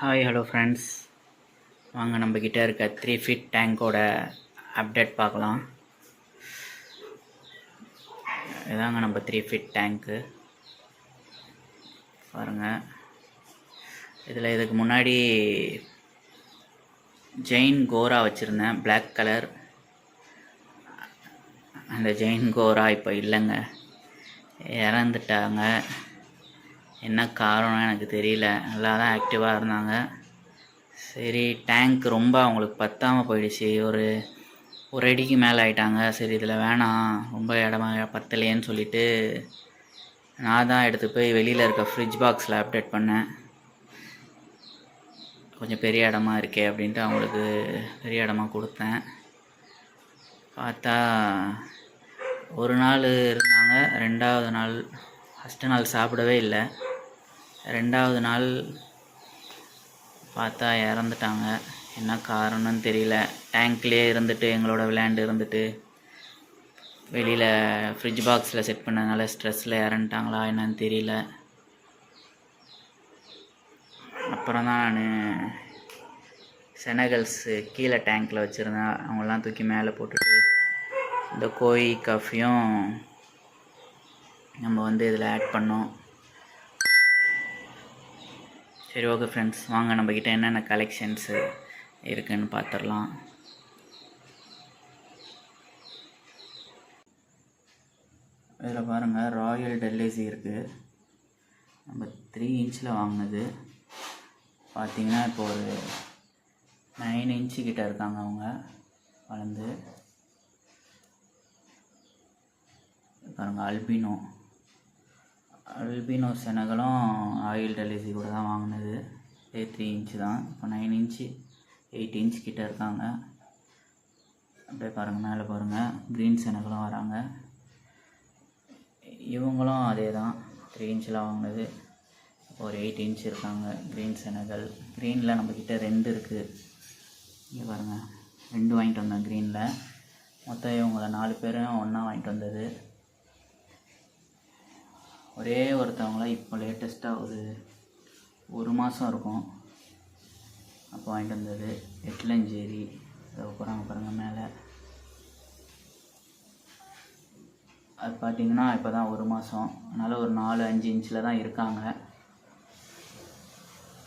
Hi hello friends, வாங்க நம்மக்கிட்ட இருக்க 3 ஃபீட் டேங்கோட அப்டேட் பார்க்கலாம். இதாங்க நம்ம 3 ஃபீட் டேங்க்கு பாருங்கள். இதில் இதுக்கு முன்னாடி ஜெயின் கோரா வச்சுருந்தேன், பிளாக் கலர். அந்த ஜெயின் கோரா இப்போ இல்லைங்க, இறந்துட்டாங்க. என்ன காரணம் எனக்கு தெரியல. நல்லா தான் ஆக்டிவாக இருந்தாங்க. சரி, டேங்க் ரொம்ப அவங்களுக்கு பத்தாமல் போயிடுச்சு. ஒரு அடிக்கு மேலே ஆயிட்டாங்க. சரி, இதில் வேணாம், ரொம்ப இடமா பத்தலையேன்னு சொல்லிவிட்டு நான் தான் எடுத்து போய் வெளியில் இருக்க ஃப்ரிட்ஜ் பாக்ஸில் அப்டேட் பண்ணேன். கொஞ்சம் பெரிய இடமா இருக்கே அப்படின்ட்டு அவங்களுக்கு பெரிய இடமா கொடுத்தேன். பார்த்தா ஒரு நாள் இருந்தாங்க, ரெண்டாவது நாள், ஃபஸ்ட்டு நாள் சாப்பிடவே இல்லை. ரெண்டாவது நாள் பார்த்தா இறந்துட்டாங்க. என்ன காரணம்னு தெரியல. டேங்க்லேயே இருந்துட்டு எங்களோட விளையாண்டு இருந்துட்டு வெளியில் ஃப்ரிட்ஜ் பாக்ஸில் செட் பண்ணதுனால ஸ்ட்ரெஸ்ஸில் இறந்துட்டாங்களா என்னன்னு தெரியல. அப்புறம் தான் நான் செனகல்ஸு கீழே டேங்க்கில் வச்சுருந்தேன், அவங்களாம் தூக்கி மேலே போட்டுட்டு இந்த கோய் காஃபியும் நம்ம இதில் ஆட் பண்ணோம். சரி, ஓகே ஃப்ரெண்ட்ஸ், வாங்க நம்மக்கிட்ட என்னென்ன கலெக்ஷன்ஸு இருக்குதுன்னு பார்த்துடலாம். இதில் பாருங்கள், ராயல் டெல்லேசி இருக்குது. நம்ம 3 இன்ச்சில் வாங்கினது. பார்த்திங்கன்னா இப்போ ஒரு 9 இன்ச்சு கிட்ட இருக்காங்க அவங்க வளர்ந்து. பாருங்கள், அல்பினோ செனகலும் ஆயில் டெலிசி கூட தான் வாங்கினது. 3 இன்ச்சு தான். இப்போ 9 இன்ச்சு 8 இன்ச் கிட்ட இருக்காங்க. அப்படியே பாருங்கள், மேலே பாருங்கள், க்ரீன் செனகலும் வராங்க. இவங்களும் அதே தான், 3 இன்ச்சில் வாங்கினது. இப்போ ஒரு 8 இன்ச் இருக்காங்க க்ரீன் செனகல். க்ரீனில் நம்மக்கிட்ட 2 இருக்குது. இங்கே பாருங்கள், 2 வாங்கிட்டு வந்தேன் க்ரீனில். மொத்தம் இவங்கள 4 பேரும் ஒன்றா வாங்கிட்டு வந்தது. ஒரே ஒருத்தவங்கள இப்போ லேட்டஸ்ட்டாக ஒரு மாதம் இருக்கும் அப்போ வாங்கிட்டு வந்தது. எட்லஞ்சேரி அதை போகிறாங்க பாருங்கள் மேலே. அது பார்த்திங்கன்னா இப்போ தான் ஒரு மாதம், அதனால் ஒரு 4-5 இன்ச்சில் தான் இருக்காங்க.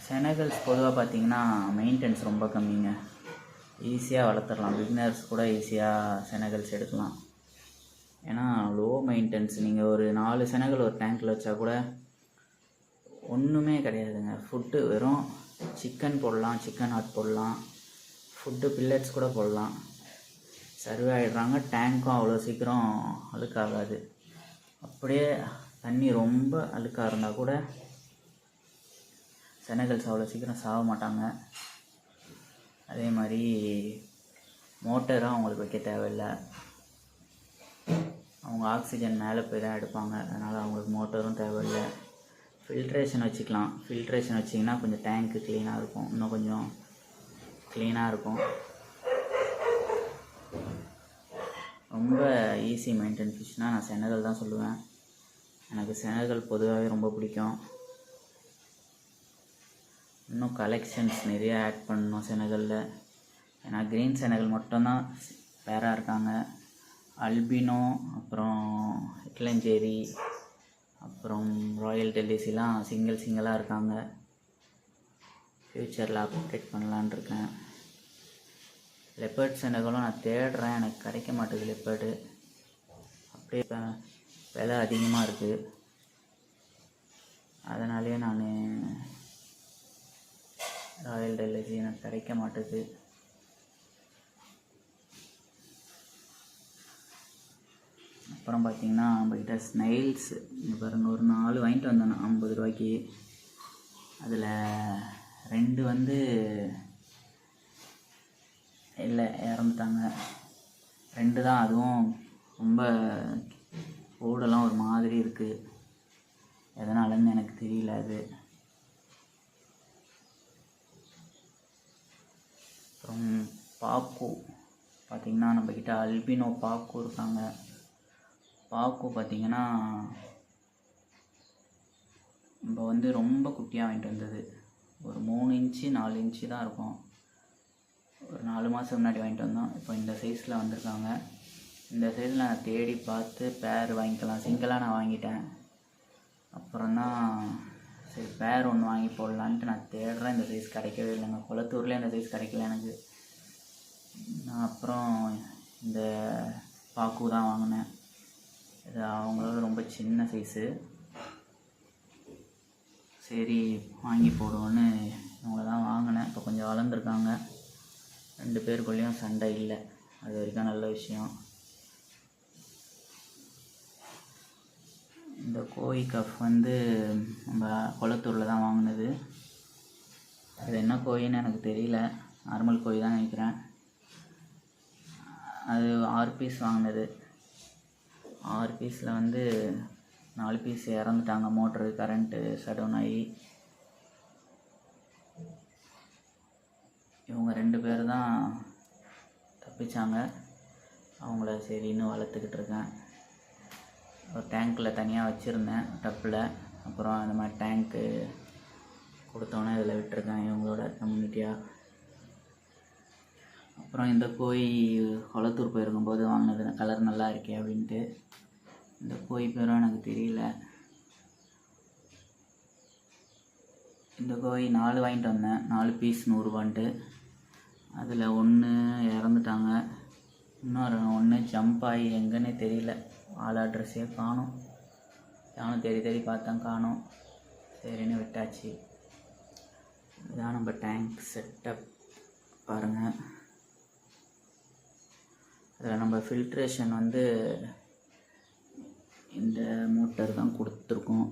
செனகல்ஸ் பொதுவாக பார்த்திங்கன்னா மெயின்டெனன்ஸ் ரொம்ப கம்மிங்க, ஈஸியாக வளர்த்துடலாம். பிகினர்ஸ் கூட ஈஸியாக செனகல்ஸ் எடுக்கலாம். ஏன்னா லோ மெயின்டெனன்ஸ். நீங்கள் ஒரு 4 செனகல் ஒரு டேங்க்கில் வச்சா கூட ஒன்றுமே கிடையாதுங்க. ஃபுட்டு வெறும் சிக்கன் போடலாம், சிக்கன் ஹாட் போடலாம், ஃபுட்டு பில்லட்ஸ் கூட போடலாம், சர்வே ஆகிடுறாங்க. டேங்க்கும் அவ்வளோ சீக்கிரம் அழுக்காகாது. அப்படியே தண்ணி ரொம்ப அழுக்காக இருந்தால் கூட செனகல்ஸ் அவ்வளோ சீக்கிரம் சாக மாட்டாங்க. அதே மாதிரி மோட்டரும் அவங்களுக்கு வைக்க தேவையில்லை. அவங்க ஆக்சிஜன் மேலே போய் தான் எடுப்பாங்க, அதனால் அவங்களுக்கு மோட்டரும் தேவையில்லை. ஃபில்ட்ரேஷன் வச்சுக்கலாம். ஃபில்ட்ரேஷன் வச்சிங்கன்னா கொஞ்சம் டேங்க்கு க்ளீனாக இருக்கும், இன்னும் கொஞ்சம் க்ளீனாக இருக்கும். ரொம்ப ஈஸி மெயின்டைன் ஃபிஷ்னால் நான் செனகல் தான் சொல்லுவேன். எனக்கு செனகல் பொதுவாகவே ரொம்ப பிடிக்கும். இன்னும் கலெக்ஷன்ஸ் நிறைய ஆட் பண்ணணும் செனகலில். ஏன்னா க்ரீன் செனகல் மட்டும்தான் பேராக இருக்காங்க. அல்பினோ, அப்புறம் எட்லஞ்சேரி, அப்புறம் ராயல் டெல்லிசிலாம் சிங்கிளாக இருக்காங்க. ஃப்யூச்சரில் அப்டேட் பண்ணலான் இருக்கேன். லெப்பர்ட் செனகலும் நான் தேடுறேன், எனக்கு கிடைக்க மாட்டேங்குது லெப்பர்டு. அப்படியே விலை அதிகமாக இருக்குது, அதனாலே நான் ராயல் டெல்லிசி எனக்கு கிடைக்க மாட்டேது. அப்புறம் பார்த்திங்கன்னா நம்மக்கிட்ட ஸ்னைல்ஸ் இங்கே பாருங்கள், ஒரு 4 வாங்கிட்டு வந்தேன் 50 ரூபாய்க்கு. அதில் 2 இல்லை, இறந்துட்டாங்க. 2 தான், அதுவும் ரொம்ப ஓடெல்லாம் ஒரு மாதிரி இருக்குது, எதனாலன்னு எனக்கு தெரியல. அது அப்புறம் பாக்கு பார்த்திங்கன்னா நம்மக்கிட்ட அல்பினோ பாக்கு இருக்காங்க. பாக்கு பார்த்திங்கன்னா நம்ம ரொம்ப குட்டியாக வாங்கிட்டு வந்தது. ஒரு 3 இன்ச்சு 4 இன்ச்சு தான் இருக்கும். ஒரு 4 மாதம் முன்னாடி வாங்கிட்டு வந்தோம். இப்போ இந்த சைஸில் வந்திருக்காங்க. இந்த சைஸில் நான் தேடி பார்த்து பேர் வாங்கிக்கலாம், சிங்கிளாக நான் வாங்கிட்டேன். அப்புறம் தான் சரி பேர் ஒன்று வாங்கி போடலான்ட்டு நான் தேடுறேன். இந்த சைஸ் கிடைக்கவே இல்லைங்க. குளத்தூர்லேயே இந்த சைஸ் கிடைக்கல எனக்கு. நான் அப்புறம் இந்த பாக்கு தான் வாங்கினேன். இது அவங்களோட ரொம்ப சின்ன சைஸு. சரி வாங்கி போடுவோன்னு இவங்கள தான் வாங்கினேன். இப்போ கொஞ்சம் வளர்ந்துருக்காங்க. 2 பேருக்குள்ளேயும் சண்டை இல்லை, அது வரைக்கும் நல்ல விஷயம். இந்த கோழி கஃப் வந்து நம்ம குளத்தூரில் தான் வாங்கினது. அது என்ன கோழின்னு எனக்கு தெரியல, நார்மல் கோழி தான் நினைக்கிறேன். அது 6 பீஸ் வாங்கினது. 6 பீஸில் வந்து 4 பீஸ் இறந்துட்டாங்க. மோட்ரு கரண்ட்டு ஷட்டவுன் ஆகி. இவங்க 2 பேர் தான் தப்பிச்சாங்க. அவங்கள சரின்னு வளர்த்துக்கிட்டு இருக்கேன். ஒரு டேங்க்கில் தனியாக வச்சுருந்தேன், டப்பில். அப்புறம் அந்த மாதிரி டேங்க்கு கொடுத்தோன்னே இதில் விட்டுருக்கேன் இவங்களோட கம்யூனிட்டியாக. அப்புறம் இந்த கோழி குளத்தூர் போயிருக்கும்போது வாங்கினது, கலர் நல்லா இருக்கே அப்படின்ட்டு. இந்த கோழி பேரும் எனக்கு தெரியல. இந்த கோழி 4 வாங்கிட்டு வந்தேன், 4 பீஸ் 100 ரூபான்ட்டு. அதில் 1 இறந்துட்டாங்க. இன்னொரு 1 ஜம்ப் ஆகி எங்கன்னே தெரியல. ஆள் அட்ரஸே காணும். நானும் தேடி தேடி பார்த்தேன், காணும். சரின்னு விட்டாச்சு. இதுதான் நம்ம டேங்க் செட்டப் பாருங்கள். அதில் நம்ம ஃபில்ட்ரேஷன் வந்து இந்த மோட்டர் தான் கொடுத்துருக்கோம்.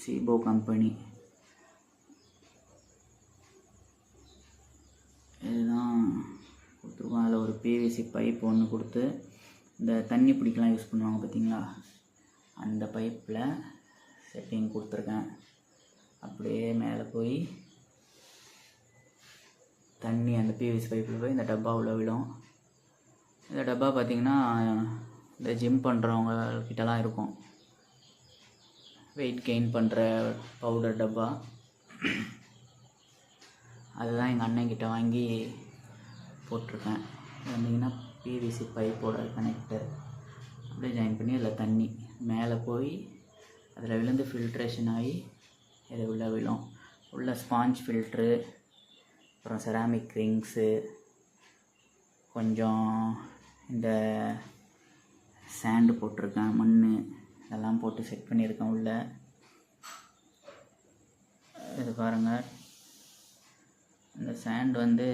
சீபோ கம்பெனி. இதுதான் கொடுத்துருக்கோம். அதில் ஒரு பிவிசி பைப் ஒன்று கொடுத்து, இந்த தண்ணி பிடிக்கலாம் யூஸ் பண்ணுவாங்க பார்த்தீங்களா, அந்த பைப்பில் செட்டிங் கொடுத்துருக்கேன். அப்படியே மேலே போய் தண்ணி அந்த பிவிசி பைப்பில் போய் இந்த டப்பாவில் விடும். இந்த டப்பா பார்த்திங்கன்னா இந்த ஜிம் பண்ணுறவங்கக்கிட்டலாம் இருக்கும், வெயிட் கெயின் பண்ணுற பவுடர் டப்பா. அதுதான் எங்கள் அண்ணன்கிட்ட வாங்கி போட்டிருக்கேன். வந்தீங்கன்னா பிவிசி பைப்போட கனெக்டர் அப்படியே ஜாயின் பண்ணி அதில் தண்ணி மேலே போய் அதில் விழுந்து ஃபில்ட்ரேஷன் ஆகி இது உள்ளே விழும். உள்ள ஸ்பாஞ்ச் ஃபில்ட்ரு, அப்புறம் செராமிக் ரிங்ஸு, கொஞ்சம் இந்த சாண்டு போட்டிருக்கேன், மண் இதெல்லாம் போட்டு செட் பண்ணியிருக்கேன் உள்ள. இது பாருங்கள், இந்த சாண்ட் வந்து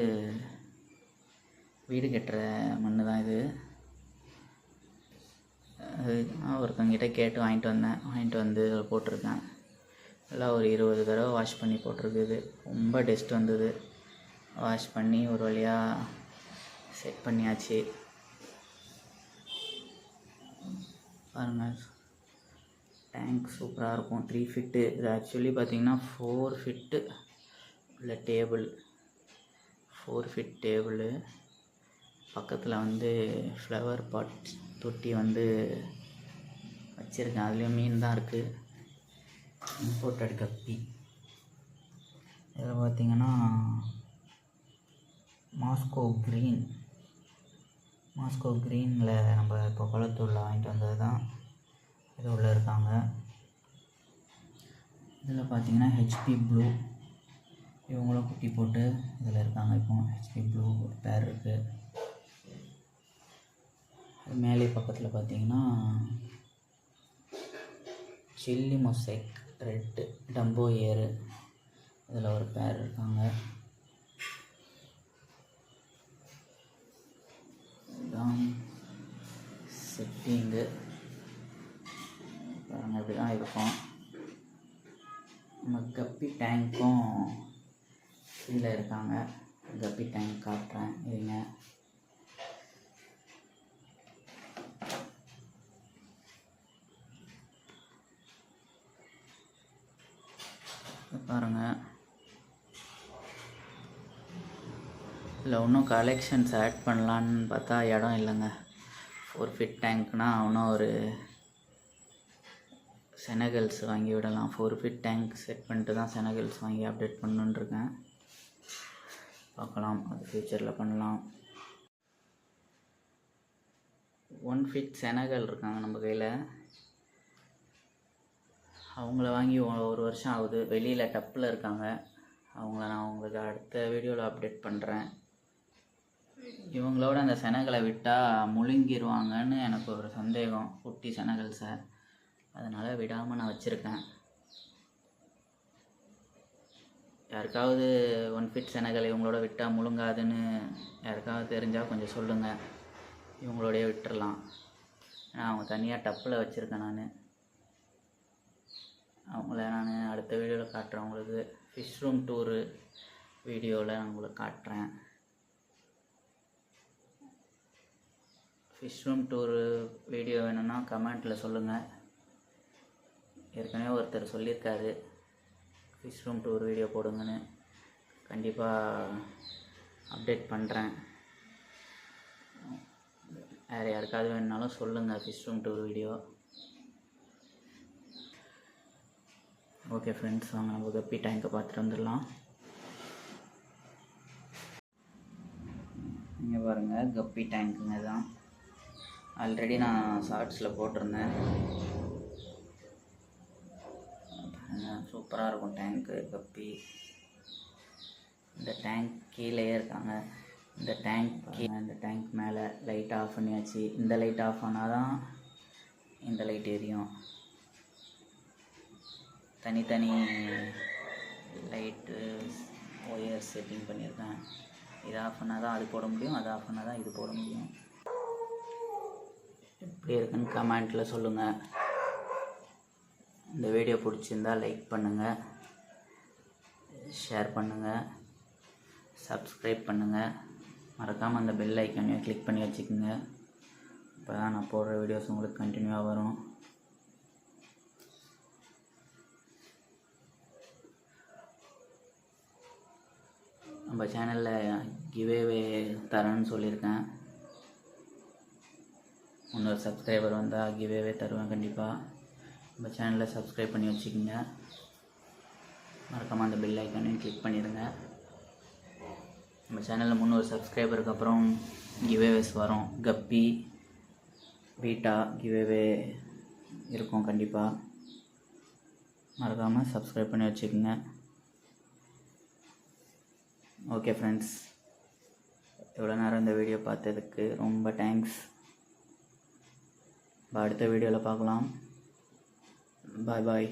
வீடு கட்டுற மண் தான் இது. அது நான் ஒருத்தங்கிட்ட கேட்டு வாங்கிட்டு வந்து இதில் போட்டிருக்கேன். எல்லாம் ஒரு 20 தடவை வாஷ் பண்ணி போட்டிருக்குது. ரொம்ப டஸ்ட் வந்தது. வாஷ் பண்ணி ஒரு வழியாக செட் பண்ணியாச்சு. பாருங்கள், டேங்க் சூப்பராக இருக்கும். 3 ஃபீட்டு. இது ஆக்சுவலி பார்த்திங்கன்னா 4 ஃபீட்டு உள்ள டேபிள். 4 feet table. பக்கத்தில் வந்து ஃப்ளவர் பாட் தொட்டி வந்து வச்சுருக்கேன். அதுலேயும் மீன் தான் இருக்குது. இம்போர்ட்டட் கப்பி. இதில் பார்த்திங்கன்னா மாஸ்கோ க்ரீனில் நம்ம இப்போ குளத்தூரில் வாங்கிட்டு வந்தது தான் இது உள்ளே இருக்காங்க. இதில் பார்த்திங்கன்னா ஹெச்பி ப்ளூ, இவங்களும் குட்டி போட்டு இதில் இருக்காங்க. இப்போ ஹெச்பி ப்ளூ ஒரு பேர் இருக்குது. அது மேலே பக்கத்தில் பார்த்திங்கன்னா சில்லி மொசைக் ரெட்டு டம்போ ஏரு, இதில் ஒரு பேர் இருக்காங்க. இதுதான் செட்டிங்கு. பாருங்கள், இப்படி தான் இருக்கும். நம்ம கப்பி டேங்க்கும் கீழே இருக்காங்க. கப்பி டேங்க் காட்டுறேன் இருங்க. பாருங்கள், இல்லை இன்னும் கலெக்ஷன்ஸ் ஆட் பண்ணலான்னு பார்த்தா இடம் இல்லைங்க. 4 ஃபீட் டேங்க்னால் இன்னும் ஒரு செனகல்ஸ் வாங்கி விடலாம். 4 ஃபீட் டேங்க் செட் பண்ணிட்டு தான் செனகல்ஸ் வாங்கி அப்டேட் பண்ணணுன்ட்ருக்கேன். பார்க்கலாம், அது ஃப்யூச்சரில் பண்ணலாம். 1 ஃபீட் செனகல் இருக்காங்க நம்ம கையில். அவங்கள வாங்கி 1 வருஷம் ஆகுது. வெளியில் டப்பில் இருக்காங்க. அவங்கள நான் உங்களுக்கு அடுத்த வீடியோவில் அப்டேட் பண்ணுறேன். இவங்களோட அந்த செனகலை விட்டால் முழுங்கிடுவாங்கன்னு எனக்கு ஒரு சந்தேகம், குட்டி செனகல்ஸை. அதனால் விடாமல் நான் வச்சுருக்கேன். யாருக்காவது 1 ஃபீட் செனகல் இவங்களோட விட்டால் முழுங்காதுன்னு யாருக்காவது தெரிஞ்சால் கொஞ்சம் சொல்லுங்கள். இவங்களோடைய விட்டுறலாம். ஏன்னா அவங்க தனியாக டப்பில் வச்சுருக்கேன் நான். அவங்கள நான் அடுத்த வீடியோவில் காட்டுறேன் உங்களுக்கு. ஃபிஷ் ரூம் டூரு வீடியோவில் நான் உங்களுக்கு காட்டுறேன். ஃபிஷ் ரூம் டூரு வீடியோ வேணும்னா கமெண்ட்டில் சொல்லுங்கள். ஏற்கனவே ஒருத்தர் சொல்லியிருக்காரு ஃபிஷ் ரூம் டூர் வீடியோ போடுங்கன்னு. கண்டிப்பாக அப்டேட் பண்ணுறேன். வேறு யாருக்காவது வேணுனாலும் சொல்லுங்கள் fish room tour video. Okay friends, வாங்க நம்ம கப்பி டேங்கை பார்த்துட்டு வந்துடலாம். இங்கே பாருங்கள், கப்பி டேங்க்குங்க தான். ஆல்ரெடி நான் ஷார்ட்ஸில் போட்டிருந்தேன். சூப்பராக இருக்கும் டேங்க்கு கப்பி. இந்த டேங்க் கீழேயே இருக்காங்க. இந்த டேங்க் மேலே லைட் ஆஃப் பண்ணியாச்சு. இந்த லைட் ஆஃப் ஆனால் தான் இந்த லைட் எரியும். தனித்தனி லைட்டு ஒயர் செட்டிங் பண்ணியிருக்கேன். இது ஆஃப் பண்ணால் தான் அது போட முடியும், அது ஆஃப் பண்ணால் தான் இது போட முடியும். எப்படி இருக்குன்னு கமெண்ட்டில் சொல்லுங்கள். இந்த வீடியோ பிடிச்சிருந்தால் லைக் பண்ணுங்கள், ஷேர் பண்ணுங்கள், சப்ஸ்கிரைப் பண்ணுங்கள். மறக்காமல் அந்த பெல் ஐக்கானையும் கிளிக் பண்ணி வச்சுக்கோங்க. அப்போ தான் நான் போடுற வீடியோஸ் உங்களுக்கு கண்டினியூவாக வரும். நம்ம சேனலில் கிவேவே தரேன்னு சொல்லியிருக்கேன். 300 சப்ஸ்கிரைபர் வந்தால் கிவேவே தருவேன் கண்டிப்பாக. நம்ம சேனலை சப்ஸ்கிரைப் பண்ணி வச்சுக்கோங்க. மறக்காமல் அந்த பெல் ஐக்கானையும் கிளிக் பண்ணிடுங்க. நம்ம சேனலில் 300 சப்ஸ்கிரைபருக்கு அப்புறம் கிவேவேஸ் வரும். கப்பி பீட்டா கிவேவே இருக்கும் கண்டிப்பாக. மறக்காமல் சப்ஸ்கிரைப் பண்ணி வச்சுக்கோங்க. ஓகே ஃப்ரெண்ட்ஸ், இவ்வளோ நேரம் இந்த வீடியோ பார்த்ததுக்கு ரொம்ப தேங்க்ஸ். அடுத்த வீடியோவில் பார்க்கலாம். பாய் பாய்.